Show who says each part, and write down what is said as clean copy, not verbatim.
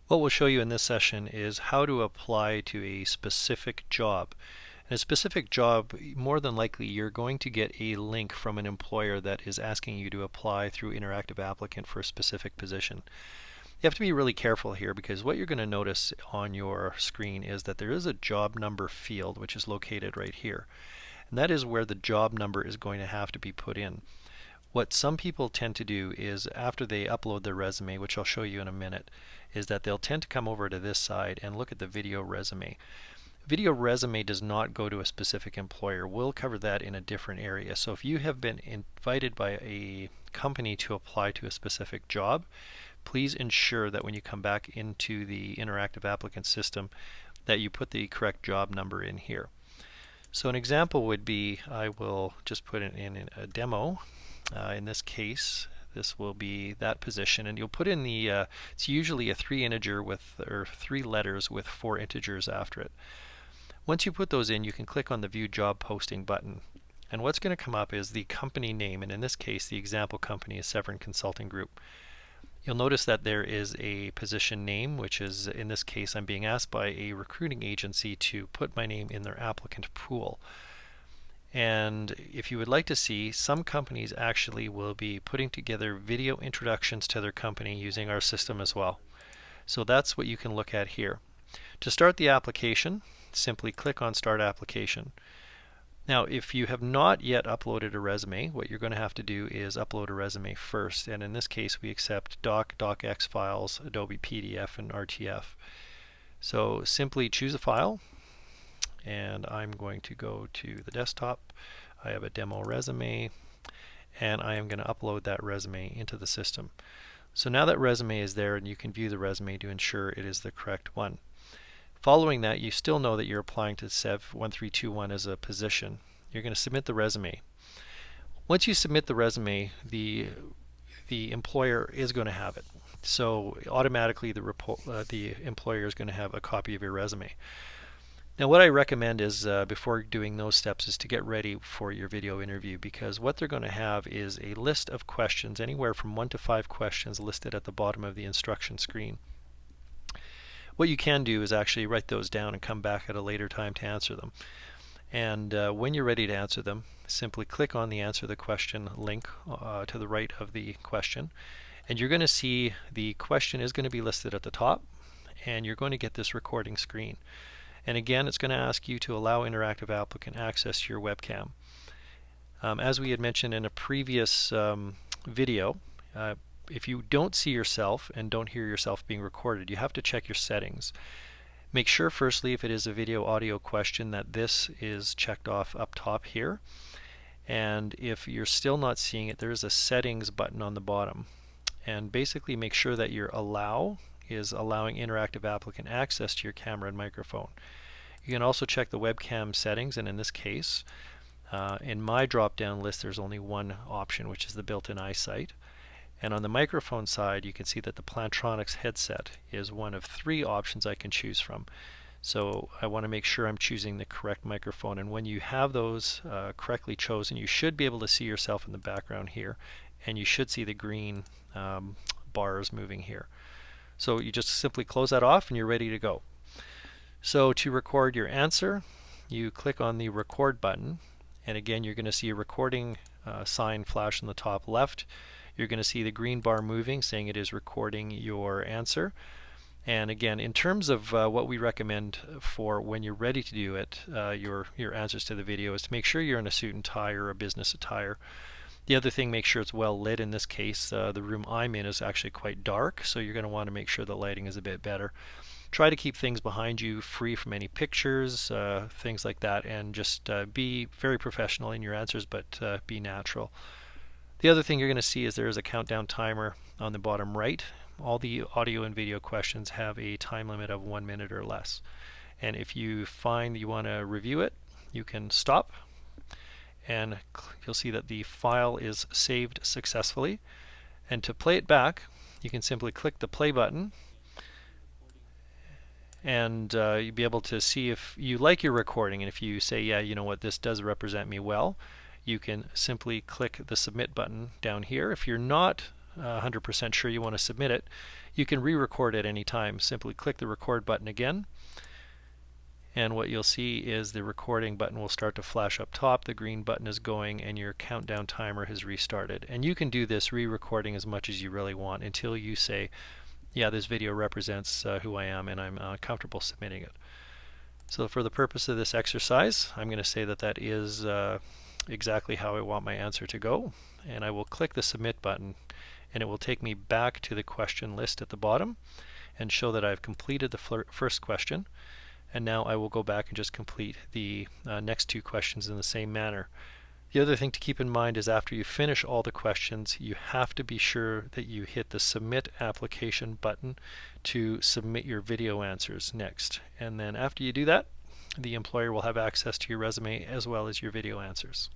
Speaker 1: What we'll show you in this session is how to apply to a specific job. In a specific job, more than likely you're going to get a link from an employer that is asking you to apply through Interactive Applicant for a specific position. You have to be really careful here because what you're going to notice on your screen is that there is a job number field which is located right here. And that is where the job number is going to have to be put in. What some people tend to do is after they upload their resume, which I'll show you in a minute, is that they'll tend to come over to this side and look at the video resume. Video resume does not go to a specific employer. We'll cover that in a different area. So if you have been invited by a company to apply to a specific job, please ensure that when you come back into the interactive applicant system that you put the correct job number in here. So an example would be, I will just put it in a demo. In this case, this will be that position, and you'll put in the, it's usually a 3-integer with, or 3 letters with 4 integers after it. Once you put those in, you can click on the View Job Posting button. And what's going to come up is the company name, and in this case, the example company is Severin Consulting Group. You'll notice that there is a position name, which is, in this case, I'm being asked by a recruiting agency to put my name in their applicant pool. And if you would like to see, some companies actually will be putting together video introductions to their company using our system as well. So that's what you can look at here. To start the application, simply click on Start Application. Now, if you have not yet uploaded a resume, what you're going to have to do is upload a resume first. And in this case, we accept Doc, DocX files, Adobe PDF, and RTF. So simply choose a file. And I'm going to go to the desktop. I have a demo resume, and I am going to upload that resume into the system. So now that resume is there, and you can view the resume to ensure it is the correct one. Following that, you still know that you're applying to SEV 1321 as a position. You're going to submit the resume. Once you submit the resume, the employer is going to have it. So automatically the employer is going to have a copy of your resume. Now what I recommend is before doing those steps is to get ready for your video interview, because what they're going to have is a list of questions, anywhere from 1 to 5 questions listed at the bottom of the instruction screen. What you can do is actually write those down and come back at a later time to answer them. And when you're ready to answer them, simply click on the Answer the Question link to the right of the question, and you're going to see the question is going to be listed at the top, and you're going to get this recording screen. And again, it's going to ask you to allow Interactive Applicant access to your webcam. As we had mentioned in a previous video, if you don't see yourself and don't hear yourself being recorded, you have to check your settings. Make sure firstly, if it is a video audio question, that this is checked off up top here. And if you're still not seeing it, there is a settings button on the bottom. And basically make sure that your allow is allowing Interactive Applicant access to your camera and microphone. You can also check the webcam settings, and in this case, in my drop-down list there's only one option, which is the built-in eyesight. And on the microphone side, you can see that the Plantronics headset is one of 3 options I can choose from. So I want to make sure I'm choosing the correct microphone, and when you have those correctly chosen, you should be able to see yourself in the background here, and you should see the green bars moving here. So you just simply close that off and you're ready to go. So to record your answer, you click on the record button, and again you're going to see a recording sign flash on the top left. You're going to see the green bar moving saying it is recording your answer. And again, in terms of what we recommend for when you're ready to do it, your answers to the video, is to make sure you're in a suit and tie or a business attire. The other thing, make sure it's well lit. In this case, the room I'm in is actually quite dark, so you're going to want to make sure the lighting is a bit better. Try to keep things behind you free from any pictures, things like that, and just be very professional in your answers, but be natural. The other thing you're going to see is there is a countdown timer on the bottom right. All the audio and video questions have a time limit of 1 minute or less. And if you find you want to review it, you can stop, and you'll see that the file is saved successfully. And to play it back, you can simply click the play button, and you'll be able to see if you like your recording, and if you say, yeah, you know what, this does represent me well, you can simply click the submit button down here. If you're not 100% sure you want to submit it, you can re-record at any time. Simply click the record button again, and what you'll see is the recording button will start to flash up top, the green button is going, and your countdown timer has restarted. And you can do this re-recording as much as you really want until you say, yeah, this video represents who I am and I'm comfortable submitting it. So for the purpose of this exercise, I'm going to say that that is exactly how I want my answer to go, and I will click the submit button, and it will take me back to the question list at the bottom and show that I've completed the first question. And now I will go back and just complete the next two questions in the same manner. The other thing to keep in mind is after you finish all the questions, you have to be sure that you hit the submit application button to submit your video answers next. And then after you do that, the employer will have access to your resume as well as your video answers.